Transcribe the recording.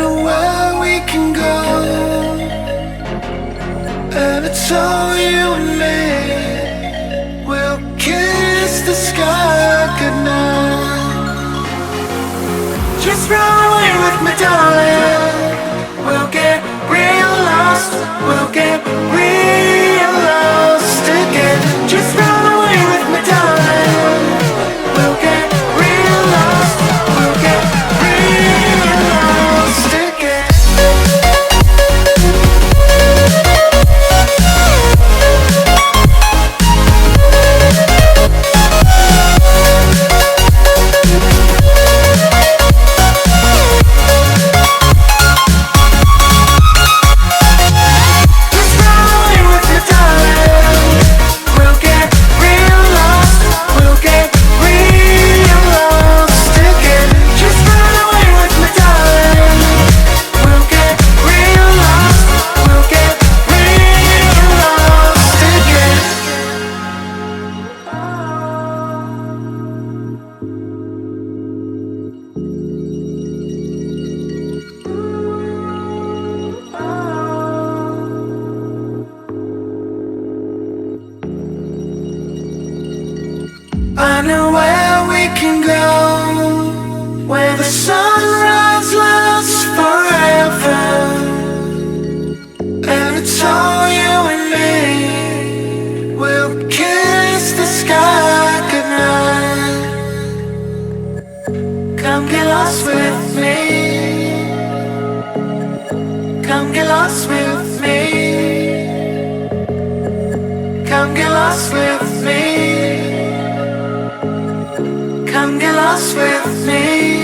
know where we can go, and it's all you and me. We'll kiss the sky goodnight. Just run away with me, darling. We'll get real lost. We'll get real lost again. Just run away with me, darling. We'll get real lost. We'll get real lost again. I know where we can go, where the sunrise lasts forever, and it's all you and me. We'll kiss the sky goodnight. Come get lost with me. Come get lost with me. Come get lost with me. Come get lost with me.